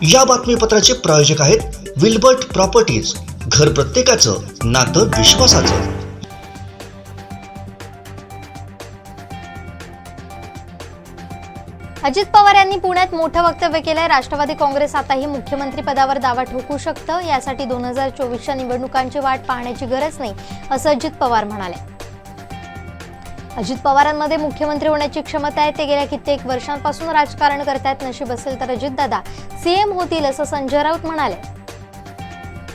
या बातमीपत्राचे प्रायोजक आहेत विल्बर्ट प्रॉपर्टीज, घर प्रत्येकाचं नातं विश्वासाचं। अजित पवार यांनी पुण्यात मोठं वक्तव्य केलंय। राष्ट्रवादी काँग्रेस आताही मुख्यमंत्री पदावर दावा ठोकू शकतं, यासाठी 2024च्या निवडणुकांची वाट पाहण्याची गरज नाही, असं अजित पवार म्हणाले। अजित पवारांमध्ये मुख्यमंत्री होण्याची क्षमता आहे, ते गेल्या कित्येक वर्षांपासून राजकारण करतात। नशीब असेल तर अजितदादा सीएम होतील, असं संजय राऊत म्हणाले।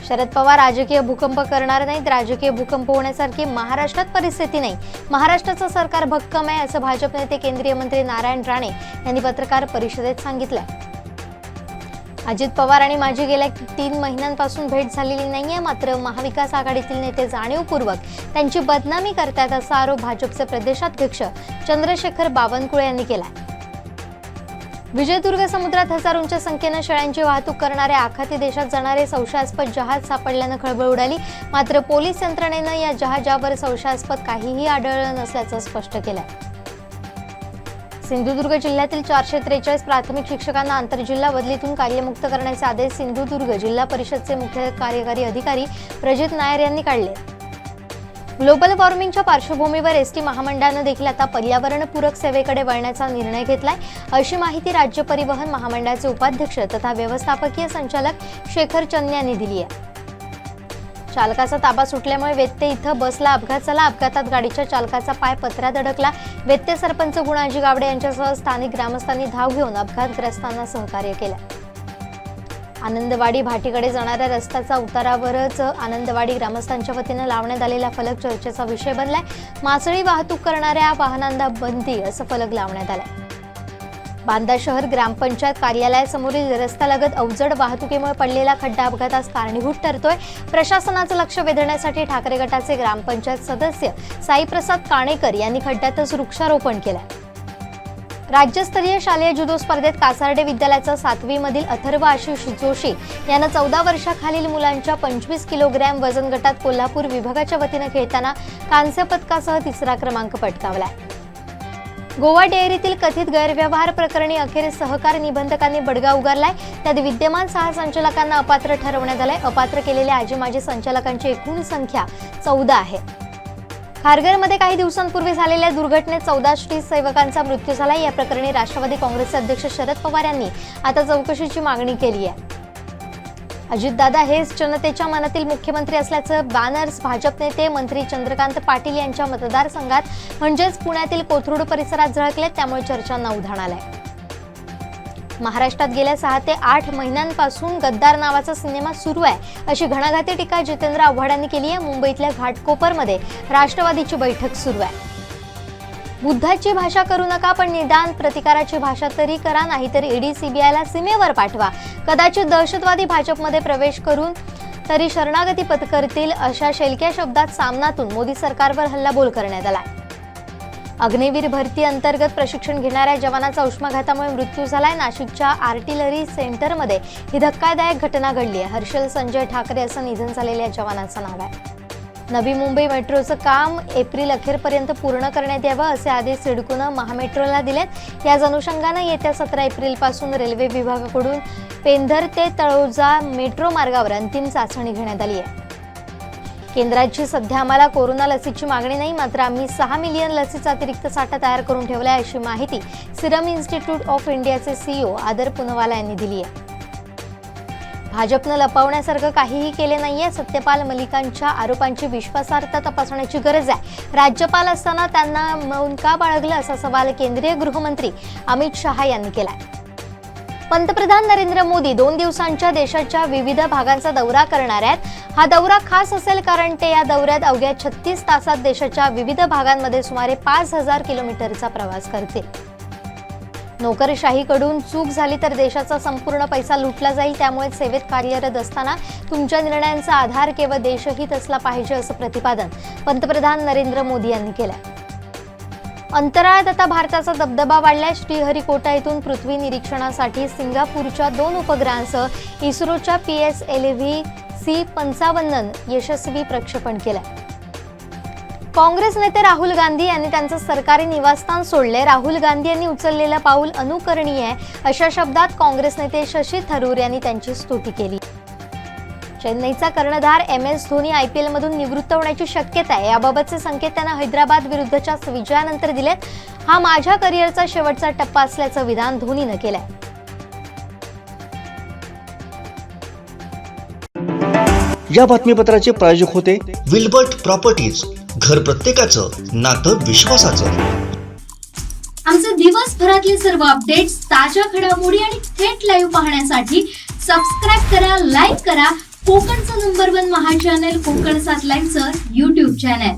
शरद पवार राजकीय भूकंप करणार नाहीत, राजकीय भूकंप होण्यासारखी महाराष्ट्रात परिस्थिती नाही, महाराष्ट्राचं सरकार भक्कम आहे, असं भाजप नेते केंद्रीय मंत्री नारायण राणे यांनी पत्रकार परिषदेत सांगितलंय। अजित पवार आणि माझी गेल्या 3 महिन्यांपासून भेट झालेली नाहीये, मात्र महाविकास आघाडीतील नेते जाणीवपूर्वक त्यांची बदनामी करतात, असा आरोप भाजपचे प्रदेशाध्यक्ष चंद्रशेखर बावनकुळे यांनी केलाय। विजयदुर्ग समुद्रात हजारोंच्या संख्येने शेळ्यांची वाहतूक करणारे आखाती देशात जाणारे संशयास्पद जहाज सापडल्यानं खळबळ उडाली, मात्र पोलीस यंत्रणेनं या जहाजावर संशयास्पद काहीही आढळलं नसल्याचं स्पष्ट केलंय। सिंधुदुर्ग जिल्ह्यातील 443 प्राथमिक शिक्षकांना आंतरजिल्हा बदलीतून कार्यमुक्त करण्याचे आदेश सिंधुदुर्ग जिल्हा परिषदचे मुख्य कार्यकारी अधिकारी प्रजित नायर यांनी काढले। ग्लोबल वॉर्मिंगच्या पार्श्वभूमीवर एसटी महामंडळानं देखील आता पर्यावरणपूरक सेवेकडे वळण्याचा निर्णय घेतलाय, अशी माहिती राज्य परिवहन महामंडळाचे उपाध्यक्ष तथा व्यवस्थापकीय संचालक शेखर चन्ने यांनी दिली आहे। चालकाचा ताबा सुटल्यामुळे वेत्ते इथं बसला अपघात झाला। अपघातात गाडीच्या चालकाचा पाय पत्र्यात अडकला। वेत्ते सरपंच गुणाजी गावडे यांच्यासह स्थानिक ग्रामस्थांनी धाव घेऊन अपघातग्रस्तांना सहकार्य केलं। आनंदवाडी भाटीकडे जाणाऱ्या रस्त्याचा उतारावरच आनंदवाडी ग्रामस्थांच्या वतीनं लावण्यात आलेला फलक चर्चेचा विषय बनलाय। मासळी वाहतूक करणाऱ्या वाहनांना बंदी, असं फलक लावण्यात आलंय। बांदा शहर ग्रामपंचायत कार्यालयासमोरील रस्त्यालगत अवजड वाहतुकीमुळे पडलेला खड्डा अपघातास कारणीभूत ठरतोय। प्रशासनाचं लक्ष वेधण्यासाठी ठाकरे गटाचे ग्रामपंचायत सदस्य साईप्रसाद काणेकर यांनी खड्ड्यातच वृक्षारोपण केलंय। राज्यस्तरीय शालेय जुदो स्पर्धेत कासार्डे विद्यालयाचा 7वी मधील अथर्व आशिष जोशी यानं 14 वर्षाखालील मुलांच्या 25 किलोग्रॅम वजन गटात कोल्हापूर विभागाच्या वतीनं खेळताना कांस्य पदकासह 3रा क्रमांक पटकावलाय। गोवा डेअरीतील कथित गैरव्यवहार प्रकरणी अखेर सहकार निबंधकांनी बडगा उगारलाय। त्यात विद्यमान 6 संचालकांना अपात्र ठरवण्यात आलंय। अपात्र केलेल्या आजी माजी संचालकांची एकूण संख्या 14 आहे। खारघरमध्ये काही दिवसांपूर्वी झालेल्या दुर्घटनेत 14 श्री सेवकांचा मृत्यू झाला। या प्रकरणी राष्ट्रवादी काँग्रेसचे अध्यक्ष शरद पवार यांनी आता चौकशीची मागणी केली आहे। अजितदादा हेच जनतेच्या मनातील मुख्यमंत्री असल्याचं बॅनर्स भाजप नेते मंत्री चंद्रकांत पाटील यांच्या मतदारसंघात म्हणजेच पुण्यातील कोथरूड परिसरात झळकले, त्यामुळे चर्चांना उधाण आलंय। महाराष्ट्रात गेल्या 6 ते 8 महिन्यांपासून गद्दार नावाचा सिनेमा सुरू आहे, अशी घणाघाती टीका जितेंद्र आव्हाड यांनी केली आहे। मुंबईतल्या घाटकोपरमध्ये राष्ट्रवादीची बैठक सुरू आहे। बुद्धाची भाषा करू नका, पण निदान प्रतिकाराची भाषा तरी करा, नाहीतर ईडी सीबीआयला सीमेवर पाठवा। कदाचित दहशतवादी भाजपमध्ये प्रवेश करून तरी शरणागती पत्करतील, अशा शेलक्या शब्दात सामनातून मोदी सरकारवर हल्लाबोल करण्यात आला। अग्निवीर भरती अंतर्गत प्रशिक्षण घेणाऱ्या जवानाचा उष्माघातामुळे मृत्यू झालाय। नाशिकच्या आर्टिलरी सेंटरमध्ये ही धक्कादायक घटना घडली आहे। हर्षल संजय ठाकरे असं निधन झालेल्या जवानाचं नाव आहे। नवी मुंबई मेट्रोचं काम एप्रिल अखेरपर्यंत पूर्ण करण्यात यावं, असे आदेश सिडकोनं महामेट्रोला दिलेत। याच अनुषंगानं येत्या 17 एप्रिलपासून रेल्वे विभागाकडून पेंधर ते तळोजा मेट्रो मार्गावर अंतिम चाचणी घेण्यात आली आहे। केंद्राची सध्या आम्हाला कोरोना लसीची मागणी नाही, मात्र आम्ही 6 मिलियन लसीचा अतिरिक्त साठा तयार करून ठेवला आहे, अशी माहिती सिरम इन्स्टिट्यूट ऑफ इंडियाचे सीईओ आदर पुनवाला यांनी दिली आहे। भाजपनं लपवण्यासारखं काहीही केले नाहीये। सत्यपाल मलिकांच्या आरोपांची विश्वासार्हता तपासण्याची गरज आहे। राज्यपाल असताना त्यांना मौन का बाळगलं, असा सवाल केंद्रीय गृहमंत्री अमित शहा यांनी केलाय। पंतप्रधान नरेंद्र मोदी 2 दिवसांच्या देशाच्या विविध भागांचा दौरा करणार आहेत। हा दौरा खास असेल कारण ते या दौऱ्यात अवघ्या 36 तासात देशाच्या विविध भागांमध्ये सुमारे 5000 किलोमीटरचा प्रवास करतील। नोकरशाहीकडून चूक झाली तर देशाचा संपूर्ण पैसा लुटला जाईल, त्यामुळे सेवेत कार्यरत असताना तुमच्या निर्णयांचा आधार केवळ देशहित असला पाहिजे, असं प्रतिपादन पंतप्रधान नरेंद्र मोदी यांनी केलंय। अंतराळात आता भारताचा दबदबा वाढलाय। श्रीहरिकोटा येथून पृथ्वी निरीक्षणासाठी सिंगापूरच्या 2 उपग्रहांसह इस्रोच्या PSLV C55 यशस्वी प्रक्षेपण केलंय। काँग्रेस नेते राहुल गांधी यांनी त्यांचं सरकारी निवासस्थान सोडले. राहुल गांधी यांनी उचललेलं पाऊल अनुकरणीय आहे, अशा शब्दात काँग्रेस नेते शशी थरूर यांनी त्यांची स्तुती केली. चेन्नईचा कर्णधार MS धोनी IPL मधून निवृत्त होण्याची शक्यता आहे. याबाबतचे संकेत त्यानं हैदराबाद विरुद्धच्या विजयानंतर दिलेत. हा माझ्या करिअरचा शेवटचा टप्पा असल्याचं विधान धोनीनं केलंय. या बातमीपत्राचे प्रायोजक होते विल्बर्ट प्रॉपर्टीज. घर प्रत्येकाचं, नातं विश्वासाचं. आमचे दिवसभरातले सर्व अपडेट्स, ताज्या घडामोडी आणि थेट लाईव्ह पाहण्यासाठी सबस्क्राईब करा, लाईक करा कोकणचं नंबर 1 महा चॅनल कोकण 7 लाईव्हचं YouTube चॅनल.